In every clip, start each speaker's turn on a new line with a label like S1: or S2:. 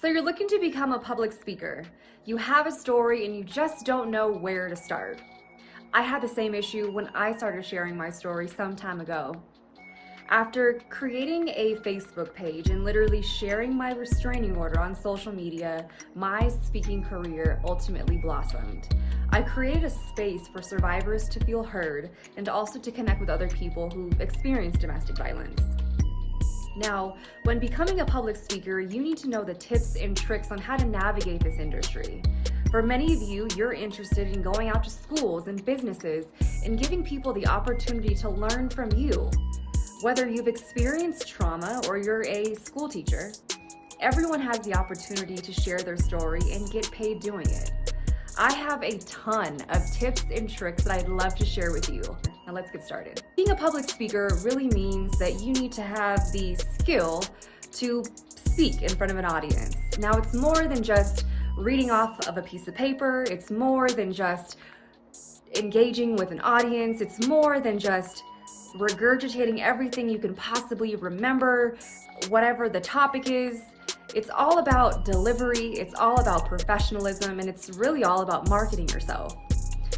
S1: So you're looking to become a public speaker. You have a story and you just don't know where to start. I had the same issue when I started sharing my story some time ago. After creating a Facebook page and literally sharing my restraining order on social media, my speaking career ultimately blossomed. I created a space for survivors to feel heard and also to connect with other people who experience domestic violence. Now, when becoming a public speaker, you need to know the tips and tricks on how to navigate this industry. For many of you, you're interested in going out to schools and businesses and giving people the opportunity to learn from you. Whether you've experienced trauma or you're a school teacher, everyone has the opportunity to share their story and get paid doing it. I have a ton of tips and tricks that I'd love to share with you. Now let's get started. Being a public speaker really means that you need to have the skill to speak in front of an audience. Now it's more than just reading off of a piece of paper. It's more than just engaging with an audience. It's more than just regurgitating everything you can possibly remember, whatever the topic is. It's all about delivery, it's all about professionalism, and it's really all about marketing yourself.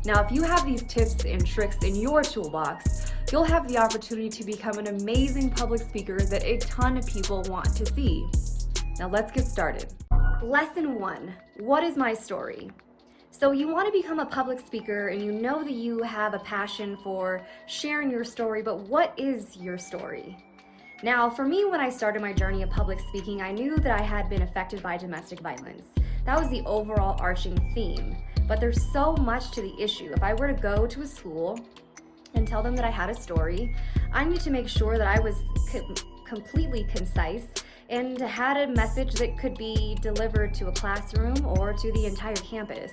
S1: Now, if you have these tips and tricks in your toolbox, you'll have the opportunity to become an amazing public speaker that a ton of people want to see. Now, let's get started. Lesson 1, what is my story? So you want to become a public speaker and you know that you have a passion for sharing your story, but what is your story? Now, for me, when I started my journey of public speaking, I knew that I had been affected by domestic violence. That was the overall arching theme. But there's so much to the issue. If I were to go to a school and tell them that I had a story, I need to make sure that I was completely concise and had a message that could be delivered to a classroom or to the entire campus.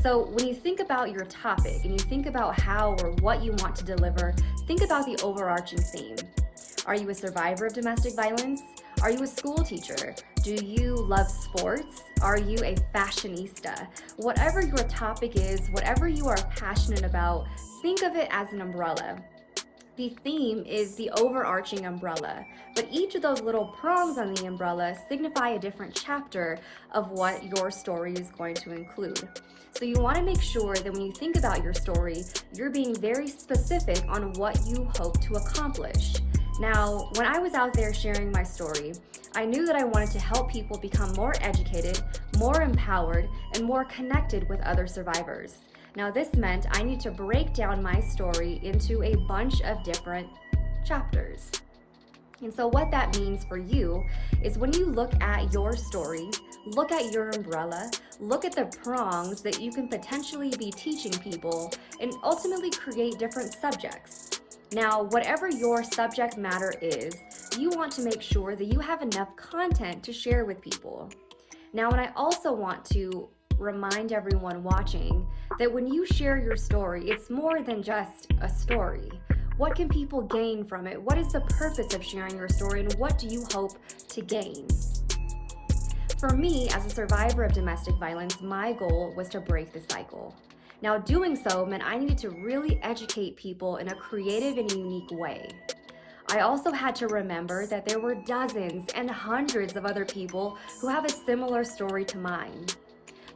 S1: So when you think about your topic and you think about how or what you want to deliver, think about the overarching theme. Are you a survivor of domestic violence? Are you a school teacher? Do you love sports? Are you a fashionista? Whatever your topic is, whatever you are passionate about, think of it as an umbrella. The theme is the overarching umbrella, but each of those little prongs on the umbrella signify a different chapter of what your story is going to include. So you want to make sure that when you think about your story, you're being very specific on what you hope to accomplish. Now, when I was out there sharing my story, I knew that I wanted to help people become more educated, more empowered, and more connected with other survivors. Now, this meant I need to break down my story into a bunch of different chapters. And so what that means for you is when you look at your story, look at your umbrella, look at the prongs that you can potentially be teaching people, and ultimately create different subjects. Now, whatever your subject matter is, you want to make sure that you have enough content to share with people. Now, and I also want to remind everyone watching that when you share your story, it's more than just a story. What can people gain from it? What is the purpose of sharing your story, and what do you hope to gain? For me, as a survivor of domestic violence, my goal was to break the cycle. Now, doing so meant I needed to really educate people in a creative and unique way. I also had to remember that there were dozens and hundreds of other people who have a similar story to mine.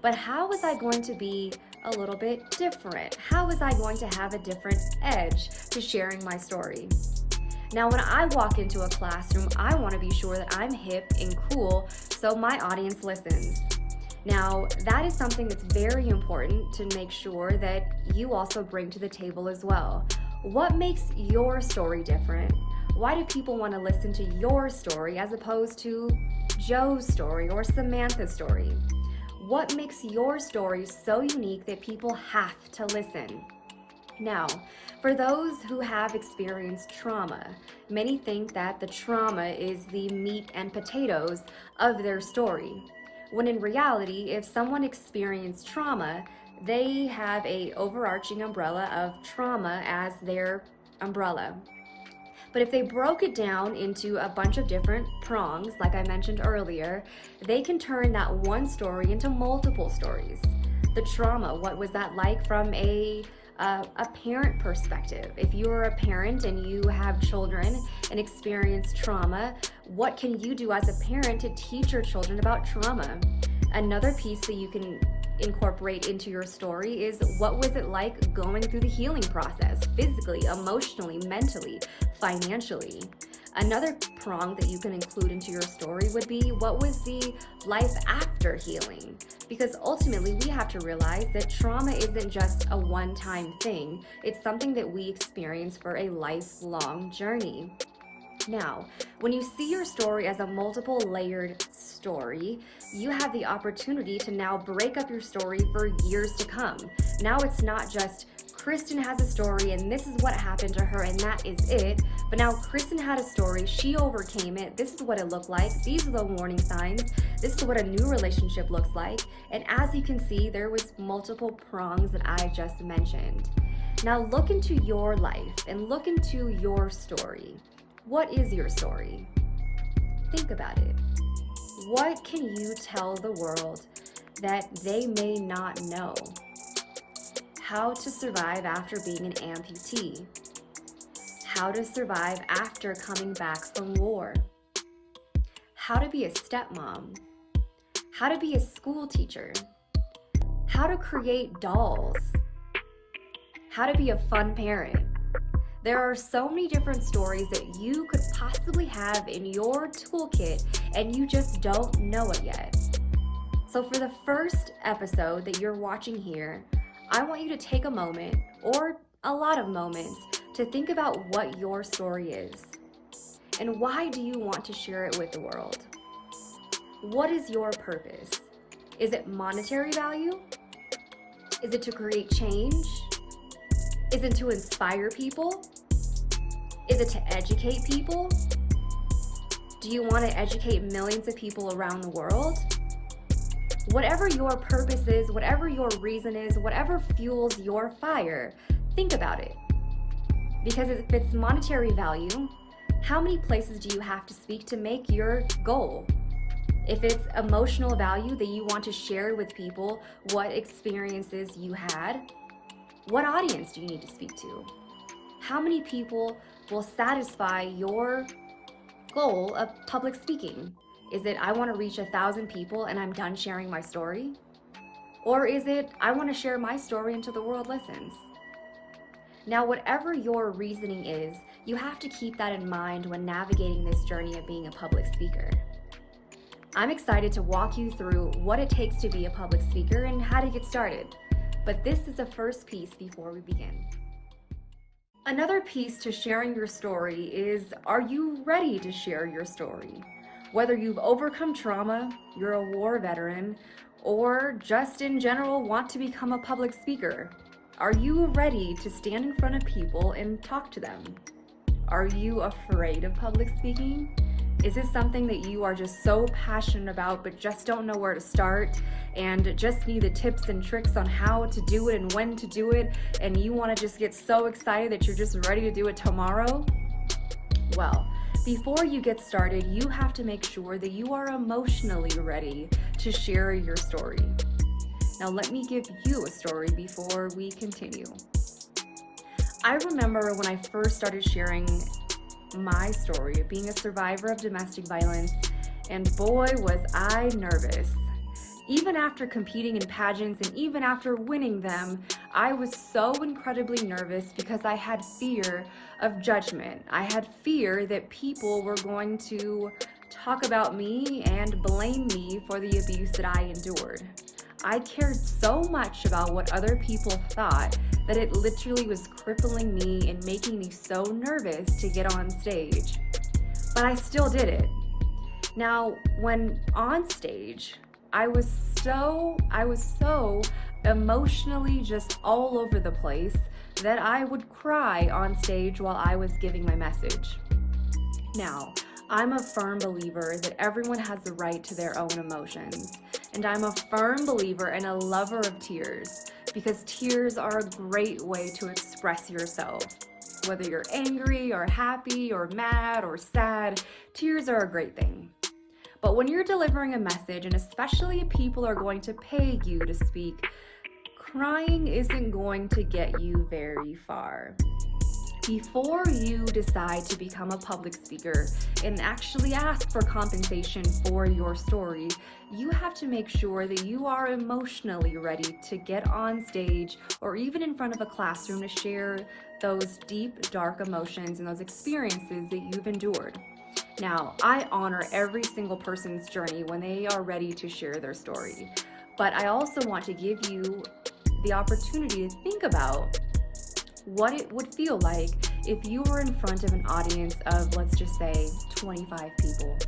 S1: But how was I going to be a little bit different? How was I going to have a different edge to sharing my story? Now, when I walk into a classroom, I want to be sure that I'm hip and cool so my audience listens. Now, that is something that's very important to make sure that you also bring to the table as well. What makes your story different? Why do people want to listen to your story as opposed to Joe's story or Samantha's story? What makes your story so unique that people have to listen? Now, for those who have experienced trauma, many think that the trauma is the meat and potatoes of their story. When in reality, if someone experienced trauma, they have an overarching umbrella of trauma as their umbrella. But if they broke it down into a bunch of different prongs, like I mentioned earlier, they can turn that one story into multiple stories. The trauma, what was that like from a a parent perspective. If you're a parent and you have children and experience trauma, what can you do as a parent to teach your children about trauma? Another piece that you can incorporate into your story is, what was it like going through the healing process, physically, emotionally, mentally, financially? Another prong that you can include into your story would be, what was the life after healing? Because ultimately we have to realize that trauma isn't just a one-time thing. It's something that we experience for a lifelong journey. Now, when you see your story as a multiple layered story, you have the opportunity to now break up your story for years to come. Now it's not just KRISTEN has a story and this is what happened to her and that is it. But now KRISTEN had a story, she overcame it, this is what it looked like, these are the warning signs, this is what a new relationship looks like. And as you can see, there was multiple prongs that I just mentioned. Now look into your life and look into your story. What is your story? Think about it. What can you tell the world that they may not know? How to survive after being an amputee. How to survive after coming back from war. How to be a stepmom. How to be a school teacher. How to create dolls. How to be a fun parent. There are so many different stories that you could possibly have in your toolkit and you just don't know it yet. So for the first episode that you're watching here, I want you to take a moment, or a lot of moments, to think about what your story is. And why do you want to share it with the world? What is your purpose? Is it monetary value? Is it to create change? Is it to inspire people? Is it to educate people? Do you want to educate millions of people around the world? Whatever your purpose is, whatever your reason is, whatever fuels your fire, think about it. Because if it's monetary value, how many places do you have to speak to make your goal? If it's emotional value that you want to share with people, what experiences you had, what audience do you need to speak to? How many people will satisfy your goal of public speaking? Is it, I want to reach 1,000 people and I'm done sharing my story? Or is it, I want to share my story until the world listens? Now, whatever your reasoning is, you have to keep that in mind when navigating this journey of being a public speaker. I'm excited to walk you through what it takes to be a public speaker and how to get started. But this is the first piece before we begin. Another piece to sharing your story is, are you ready to share your story? Whether you've overcome trauma, you're a war veteran, or just in general want to become a public speaker, are you ready to stand in front of people and talk to them? Are you afraid of public speaking? Is it something that you are just so passionate about but just don't know where to start and just need the tips and tricks on how to do it and when to do it, and you want to just get so excited that you're just ready to do it tomorrow? Well, before you get started, you have to make sure that you are emotionally ready to share your story. Now let me give you a story before we continue. I remember when I first started sharing my story of being a survivor of domestic violence, and boy was I nervous. Even after competing in pageants and even after winning them, I was so incredibly nervous because I had fear of judgment. I had fear that people were going to talk about me and blame me for the abuse that I endured. I cared so much about what other people thought that it literally was crippling me and making me so nervous to get on stage. But I still did it. Now, when on stage, I was so emotionally just all over the place that I would cry on stage while I was giving my message. Now, I'm a firm believer that everyone has the right to their own emotions. And I'm a firm believer and a lover of tears, because tears are a great way to express yourself. Whether you're angry or happy or mad or sad, tears are a great thing. But when you're delivering a message, and especially if people are going to pay you to speak, crying isn't going to get you very far. Before you decide to become a public speaker and actually ask for compensation for your story, you have to make sure that you are emotionally ready to get on stage or even in front of a classroom to share those deep, dark emotions and those experiences that you've endured. Now, I honor every single person's journey when they are ready to share their story, but I also want to give you the opportunity to think about what it would feel like if you were in front of an audience of, let's just say, 25 people.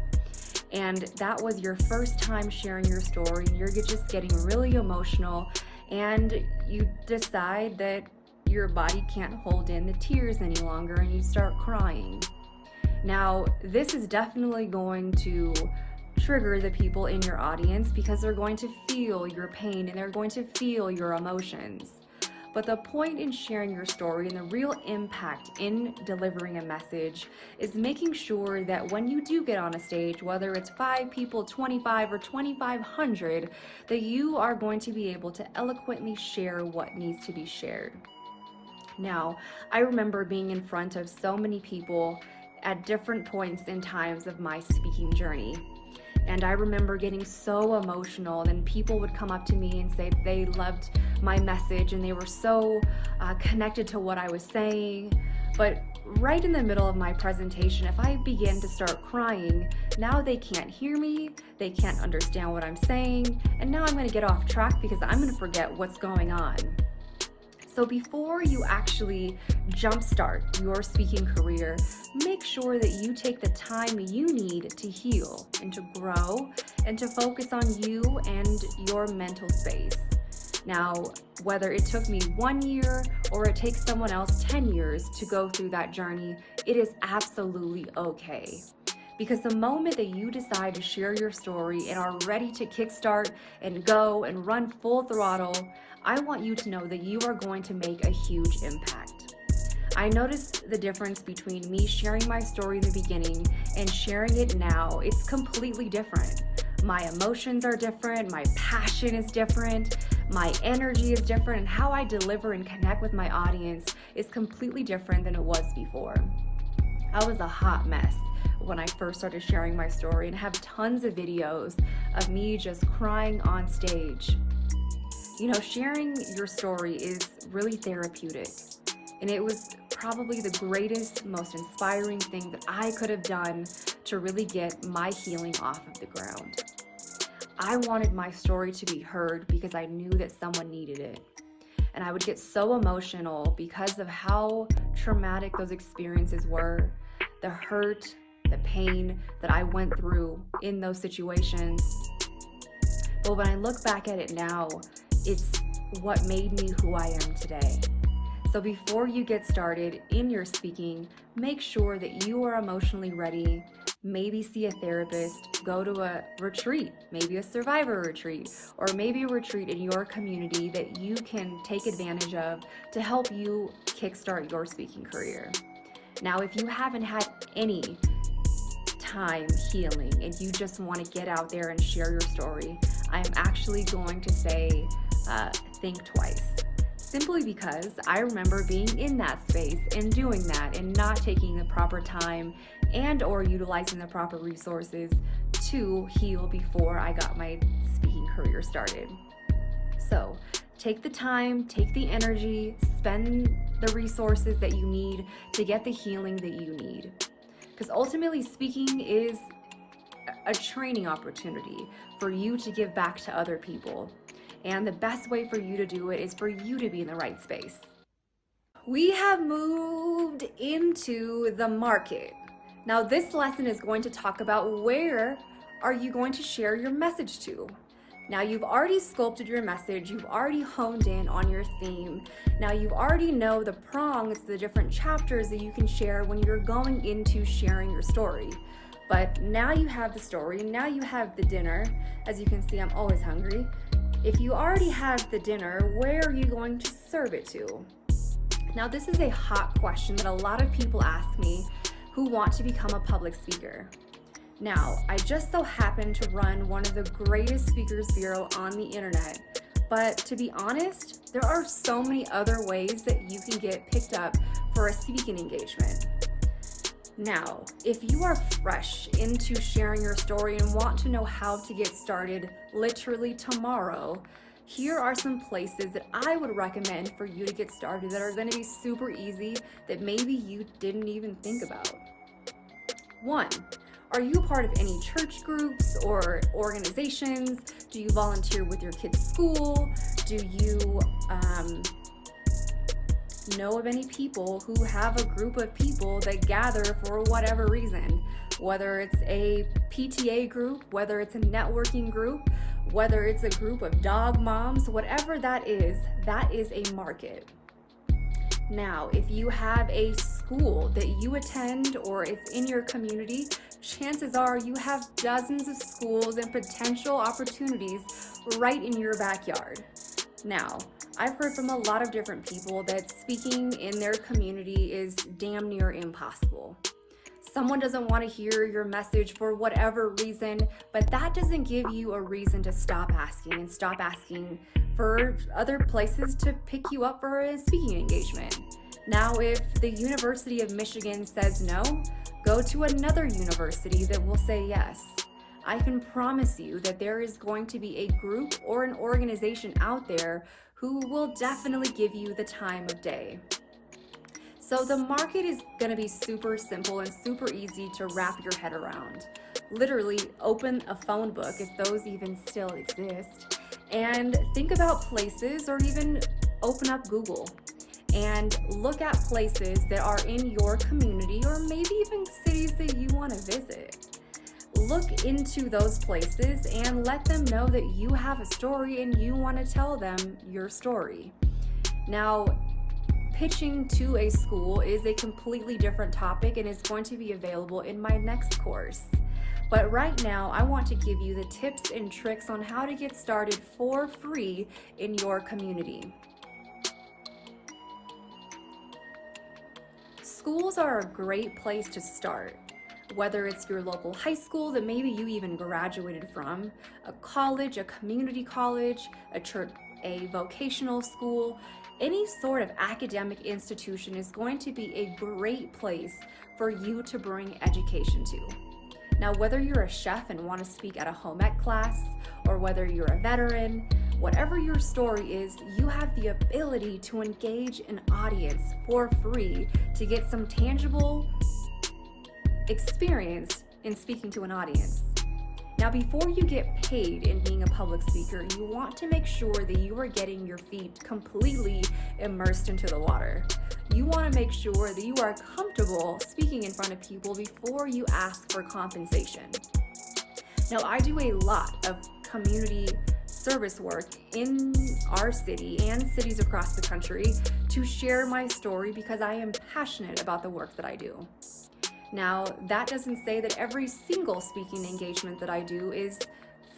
S1: And that was your first time sharing your story, and you're just getting really emotional, and you decide that your body can't hold in the tears any longer, and you start crying. Now, this is definitely going to trigger the people in your audience because they're going to feel your pain and they're going to feel your emotions. But the point in sharing your story and the real impact in delivering a message is making sure that when you do get on a stage, whether it's 5 people, 25, or 2,500, that you are going to be able to eloquently share what needs to be shared. Now, I remember being in front of so many people at different points in times of my speaking journey. And I remember getting so emotional, and people would come up to me and say they loved my message and they were so connected to what I was saying. But right in the middle of my presentation, if I begin to start crying, now they can't hear me, they can't understand what I'm saying, and now I'm going to get off track because I'm going to forget what's going on. So before you actually jumpstart your speaking career, make sure that you take the time you need to heal and to grow and to focus on you and your mental space. Now, whether it took me 1 year or it takes someone else 10 years to go through that journey, it is absolutely okay. Because the moment that you decide to share your story and are ready to kickstart and go and run full throttle, I want you to know that you are going to make a huge impact. I noticed the difference between me sharing my story in the beginning and sharing it now. It's completely different. My emotions are different, my passion is different, my energy is different, and how I deliver and connect with my audience is completely different than it was before. I was a hot mess when I first started sharing my story and have tons of videos of me just crying on stage. You know, sharing your story is really therapeutic, and it was probably the greatest, most inspiring thing that I could have done to really get my healing off of the ground. I wanted my story to be heard because I knew that someone needed it. And I would get so emotional because of how traumatic those experiences were, the hurt, the pain that I went through in those situations. But when I look back at it now, it's what made me who I am today. So before you get started in your speaking, make sure that you are emotionally ready. Maybe see a therapist, go to a retreat, maybe a survivor retreat, or maybe a retreat in your community that you can take advantage of to help you kickstart your speaking career. Now, if you haven't had any time healing and you just want to get out there and share your story, I'm actually going to say think twice. Simply because I remember being in that space and doing that and not taking the proper time and or utilizing the proper resources to heal before I got my speaking career started. So take the time, take the energy, spend the resources that you need to get the healing that you need. Because ultimately speaking is a training opportunity for you to give back to other people. And the best way for you to do it is for you to be in the right space. We have moved into the market. Now this lesson is going to talk about where are you going to share your message to. Now you've already sculpted your message, you've already honed in on your theme. Now you already know the prongs, the different chapters that you can share when you're going into sharing your story. But now you have the story, now you have the dinner. As you can see, I'm always hungry. If you already have the dinner, where are you going to serve it to? Now this is a hot question that a lot of people ask me who want to become a public speaker. Now, I just so happen to run one of the greatest speakers bureau on the internet, But to be honest, there are so many other ways that you can get picked up for a speaking engagement. Now, if you are fresh into sharing your story and want to know how to get started literally tomorrow, here are some places that I would recommend for you to get started that are going to be super easy that maybe you didn't even think about. 1. Are you part of any church groups or organizations? Do you volunteer with your kids' school? Do you know of any people who have a group of people that gather for whatever reason? Whether it's a PTA group, whether it's a networking group, whether it's a group of dog moms, whatever that is a market. Now, if you have a school that you attend or it's in your community, chances are you have dozens of schools and potential opportunities right in your backyard. Now, I've heard from a lot of different people that speaking in their community is damn near impossible. Someone doesn't want to hear your message for whatever reason, but that doesn't give you a reason to stop asking for other places to pick you up for a speaking engagement. Now, if the University of Michigan says no, go to another university that will say yes. I can promise you that there is going to be a group or an organization out there who will definitely give you the time of day. So the market is going to be super simple and super easy to wrap your head around. Literally open a phone book, if those even still exist, and think about places, or even open up Google and look at places that are in your community, or maybe even cities that you want to visit. Look into those places and let them know that you have a story and you want to tell them your story. Now, pitching to a school is a completely different topic and is going to be available in my next course. But right now, I want to give you the tips and tricks on how to get started for free in your community. Schools are a great place to start. Whether it's your local high school that maybe you even graduated from, a college, a community college, a church, a vocational school, any sort of academic institution is going to be a great place for you to bring education to. Now, whether you're a chef and want to speak at a home ec class, or whether you're a veteran, whatever your story is, you have the ability to engage an audience for free to get some tangible experience in speaking to an audience. Now, before you get paid in being a public speaker, you want to make sure that you are getting your feet completely immersed into the water. You want to make sure that you are comfortable speaking in front of people before you ask for compensation. Now, I do a lot of community service work in our city and cities across the country to share my story because I am passionate about the work that I do. Now, that doesn't say that every single speaking engagement that I do is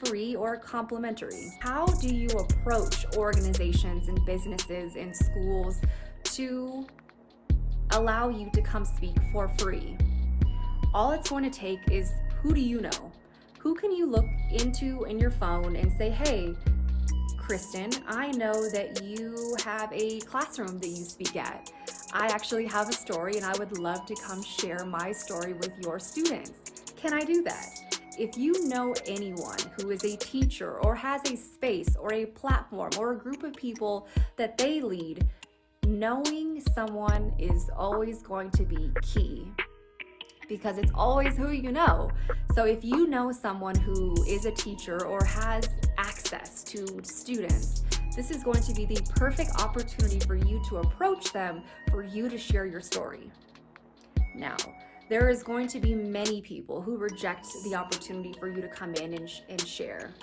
S1: free or complimentary. How do you approach organizations and businesses and schools to allow you to come speak for free? All it's going to take is, who do you know? Who can you look into in your phone and say, hey, Kristen, I know that you have a classroom that you speak at. I actually have a story and I would love to come share my story with your students. Can I do that? If you know anyone who is a teacher or has a space or a platform or a group of people that they lead, knowing someone is always going to be key, because it's always who you know. So if you know someone who is a teacher or has access to students, this is going to be the perfect opportunity for you to approach them, for you to share your story. Now, there is going to be many people who reject the opportunity for you to come in and share.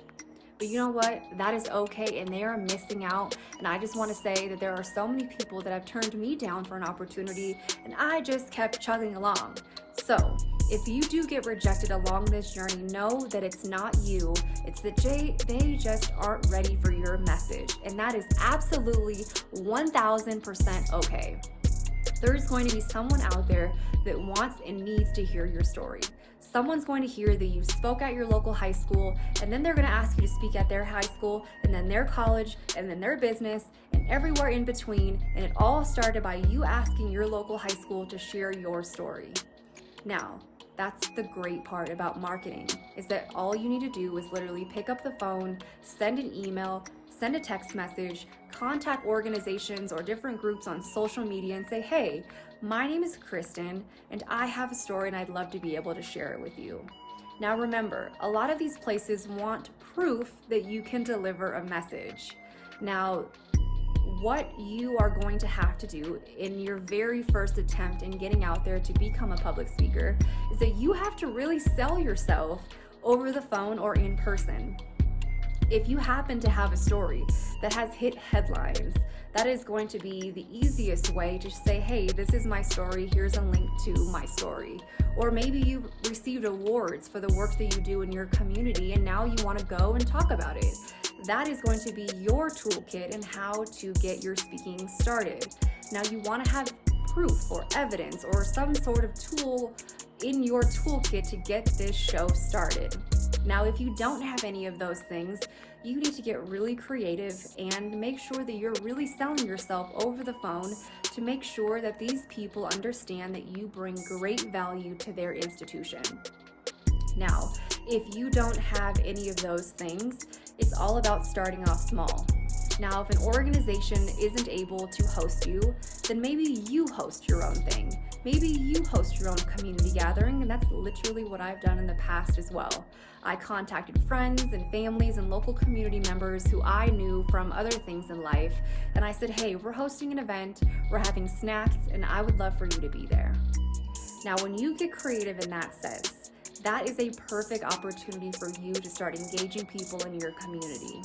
S1: But you know what? That is okay, and they are missing out. And I just want to say that there are so many people that have turned me down for an opportunity, and I just kept chugging along. So if you do get rejected along this journey, know that it's not you. It's that they just aren't ready for your message. And that is absolutely 1000% okay. There's going to be someone out there that wants and needs to hear your story. Someone's going to hear that you spoke at your local high school, and then they're going to ask you to speak at their high school, and then their college, and then their business, and everywhere in between. And it all started by you asking your local high school to share your story. Now, that's the great part about marketing, is that all you need to do is literally pick up the phone, send an email, send a text message, contact organizations or different groups on social media and say, hey, my name is Kristen and I have a story and I'd love to be able to share it with you. Now remember, a lot of these places want proof that you can deliver a message. Now, what you are going to have to do in your very first attempt in getting out there to become a public speaker is that you have to really sell yourself over the phone or in person. If you happen to have a story that has hit headlines, that is going to be the easiest way to say, hey, this is my story, here's a link to my story. Or maybe you've received awards for the work that you do in your community and now you want to go and talk about it. That is going to be your toolkit in how to get your speaking started. Now you want to have proof or evidence or some sort of tool in your toolkit to get this show started. Now, if you don't have any of those things, you need to get really creative and make sure that you're really selling yourself over the phone to make sure that these people understand that you bring great value to their institution. Now, if you don't have any of those things, it's all about starting off small. Now, if an organization isn't able to host you, then maybe you host your own thing. Maybe you host your own community gathering, and that's literally what I've done in the past as well. I contacted friends and families and local community members who I knew from other things in life, and I said, hey, we're hosting an event, we're having snacks, and I would love for you to be there. Now, when you get creative in that sense, that is a perfect opportunity for you to start engaging people in your community.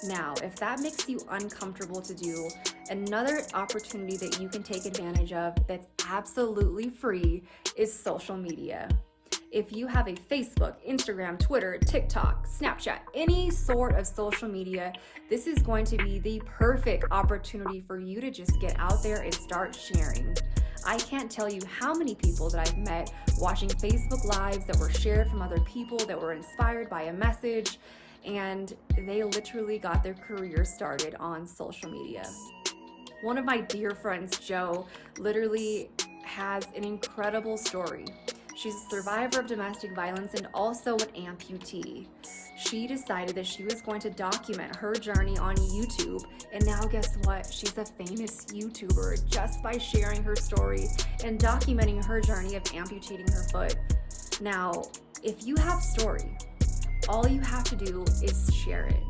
S1: Now, if that makes you uncomfortable to do, another opportunity that you can take advantage of that's absolutely free is social media. If you have a Facebook, Instagram, Twitter, TikTok, Snapchat, any sort of social media, this is going to be the perfect opportunity for you to just get out there and start sharing. I can't tell you how many people that I've met watching Facebook Lives that were shared from other people that were inspired by a message, and they literally got their career started on social media. One of my dear friends, Jo, literally has an incredible story. She's a survivor of domestic violence and also an amputee. She decided that she was going to document her journey on YouTube, and now guess what? She's a famous YouTuber just by sharing her story and documenting her journey of amputating her foot. Now, if you have a story, all you have to do is share it.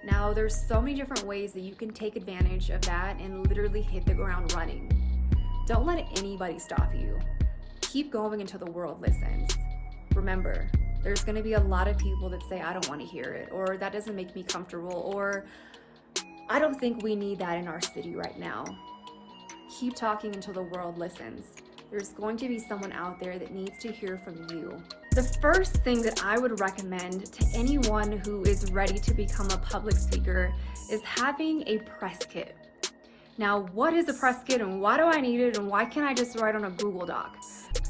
S1: Now, there's so many different ways that you can take advantage of that and literally hit the ground running. Don't let anybody stop you. Keep going until the world listens. Remember, there's going to be a lot of people that say, I don't want to hear it, or that doesn't make me comfortable, or I don't think we need that in our city right now. Keep talking until the world listens. There's going to be someone out there that needs to hear from you. The first thing that I would recommend to anyone who is ready to become a public speaker is having a press kit. Now, what is a press kit and why do I need it and why can't I just write on a Google Doc?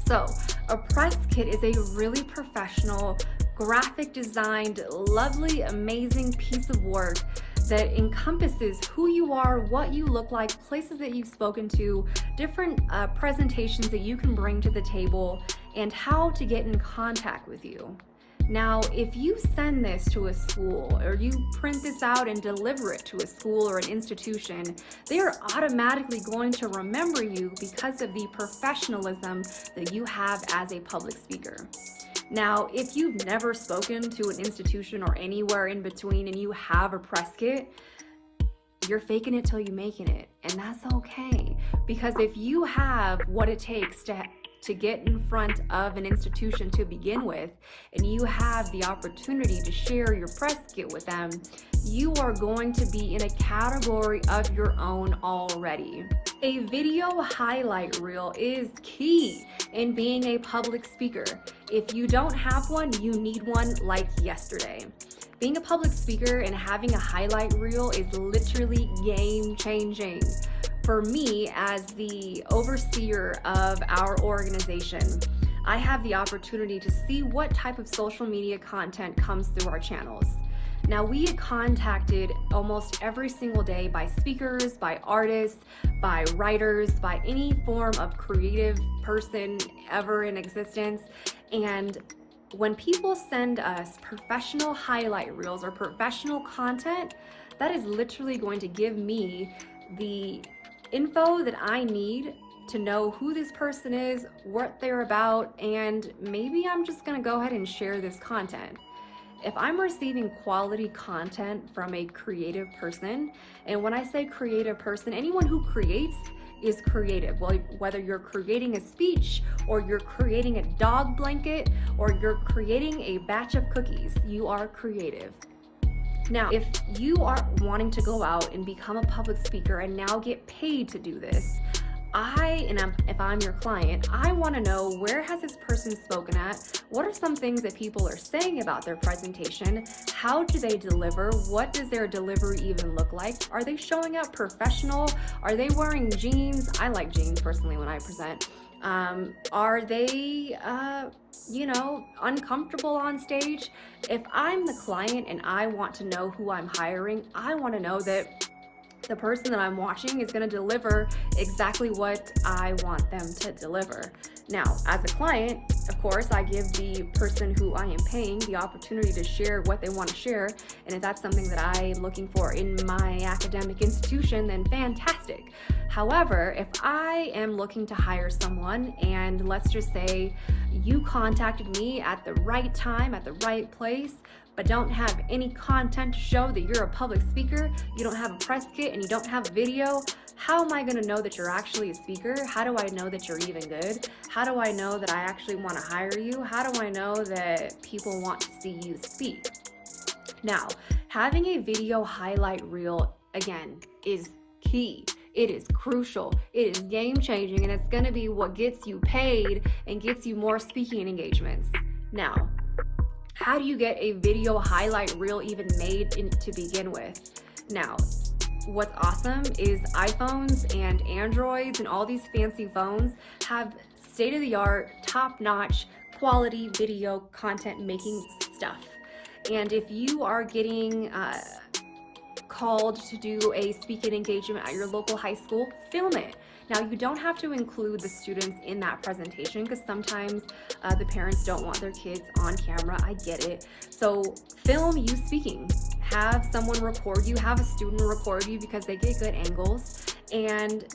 S1: So, a press kit is a really professional, graphic designed, lovely, amazing piece of work that encompasses who you are, what you look like, places that you've spoken to, different presentations that you can bring to the table, and how to get in contact with you. Now, if you send this to a school or you print this out and deliver it to a school or an institution, they are automatically going to remember you because of the professionalism that you have as a public speaker. Now, if you've never spoken to an institution or anywhere in between and you have a press kit, you're faking it till you're making it, and that's okay. Because if you have what it takes to get in front of an institution to begin with, and you have the opportunity to share your press kit with them, you are going to be in a category of your own already. A video highlight reel is key in being a public speaker. If you don't have one, you need one like yesterday. Being a public speaker and having a highlight reel is literally game changing. For me, as the overseer of our organization, I have the opportunity to see what type of social media content comes through our channels. Now, we get contacted almost every single day by speakers, by artists, by writers, by any form of creative person ever in existence. And when people send us professional highlight reels or professional content, that is literally going to give me the info that I need to know who this person is, what they're about, and maybe I'm just gonna go ahead and share this content. If I'm receiving quality content from a creative person, and when I say creative person, anyone who creates is creative. Well, whether you're creating a speech, or you're creating a dog blanket, or you're creating a batch of cookies, you are creative. Now, if you are wanting to go out and become a public speaker and now get paid to do this, if I'm your client, I want to know, where has this person spoken at? What are some things that people are saying about their presentation? How do they deliver? What does their delivery even look like? Are they showing up professional? Are they wearing jeans? I like jeans personally when I present. Are they, uncomfortable on stage? If I'm the client and I want to know who I'm hiring, I want to know that the person that I'm watching is going to deliver exactly what I want them to deliver. Now, as a client, of course, I give the person who I am paying the opportunity to share what they want to share. And if that's something that I'm looking for in my academic institution, then fantastic. However, if I am looking to hire someone, and let's just say you contacted me at the right time, at the right place, but don't have any content to show that you're a public speaker, you don't have a press kit, and you don't have a video, how am I going to know that you're actually a speaker? How do I know that you're even good? How do I know that I actually want to hire you? How do I know that people want to see you speak? Now, having a video highlight reel, again, is key. It is crucial. It is game changing, and it's going to be what gets you paid and gets you more speaking engagements. Now, how do you get a video highlight reel even made to begin with? Now, what's awesome is iPhones and Androids and all these fancy phones have state-of-the-art, top-notch, quality video content making stuff. And if you are getting called to do a speaking engagement at your local high school, film it. Now, you don't have to include the students in that presentation, because sometimes the parents don't want their kids on camera. I get it. So film you speaking. Have someone record you, have a student record you, because they get good angles, and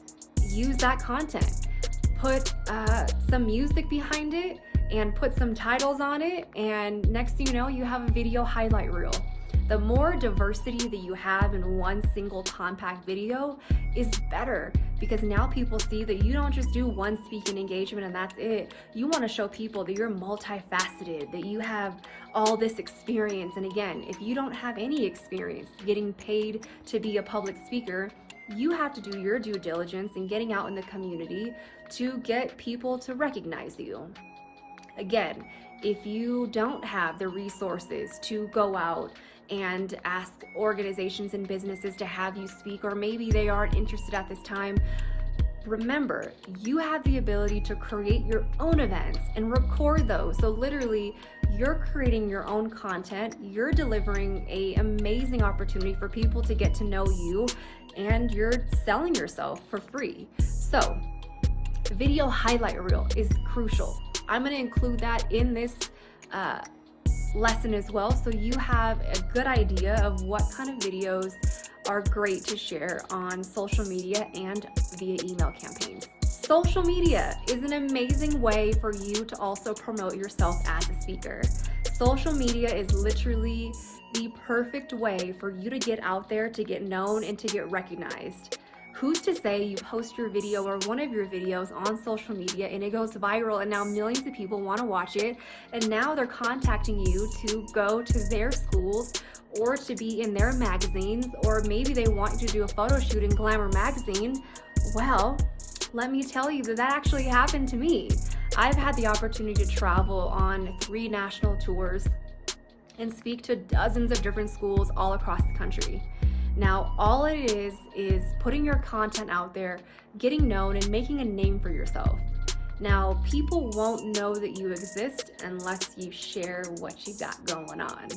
S1: use that content. Put some music behind it and put some titles on it, and next thing you know, you have a video highlight reel. The more diversity that you have in one single compact video is better, because now people see that you don't just do one speaking engagement and that's it. You want to show people that you're multifaceted, that you have all this experience. And again, if you don't have any experience getting paid to be a public speaker, you have to do your due diligence in getting out in the community to get people to recognize you. Again, if you don't have the resources to go out and ask organizations and businesses to have you speak, or maybe they aren't interested at this time, remember, you have the ability to create your own events and record those. So literally, you're creating your own content, you're delivering an amazing opportunity for people to get to know you, and you're selling yourself for free. So video highlight reel is crucial. I'm going to include that in this lesson as well, so you have a good idea of what kind of videos are great to share on social media and via email campaigns. Social media is an amazing way for you to also promote yourself as a speaker. Social media is literally the perfect way for you to get out there, to get known, and to get recognized. Who's to say you post your video or one of your videos on social media and it goes viral, and now millions of people want to watch it, and now they're contacting you to go to their schools or to be in their magazines, or maybe they want you to do a photo shoot in Glamour magazine? Well, let me tell you that actually happened to me. I've had the opportunity to travel on 3 national tours and speak to dozens of different schools all across the country. Now, all it is putting your content out there, getting known, and making a name for yourself. Now, people won't know that you exist unless you share what you got going on.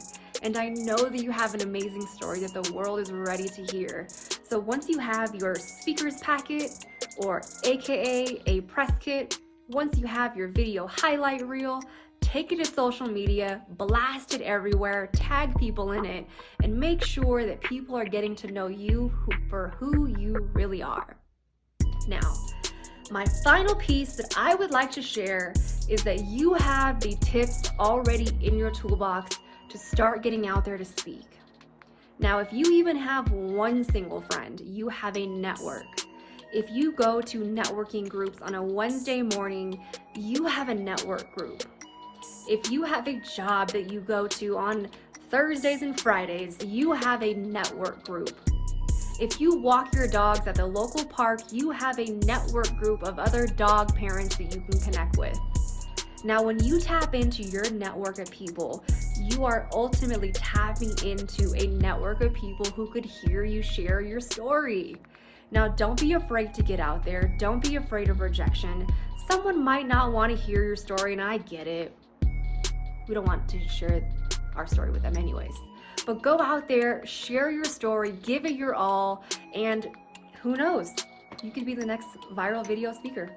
S1: And I know that you have an amazing story that the world is ready to hear. So once you have your speaker's packet, or AKA a press kit, once you have your video highlight reel, take it to social media, blast it everywhere, tag people in it, and make sure that people are getting to know you for who you really are. Now, my final piece that I would like to share is that you have the tips already in your toolbox to start getting out there to speak. Now, if you even have one single friend, you have a network. If you go to networking groups on a Wednesday morning, you have a network group. If you have a job that you go to on Thursdays and Fridays, you have a network group. If you walk your dogs at the local park, you have a network group of other dog parents that you can connect with. Now, when you tap into your network of people, you are ultimately tapping into a network of people who could hear you share your story. Now, don't be afraid to get out there. Don't be afraid of rejection. Someone might not want to hear your story, and I get it. We don't want to share our story with them anyways. But go out there, share your story, give it your all, and who knows, you could be the next viral video speaker.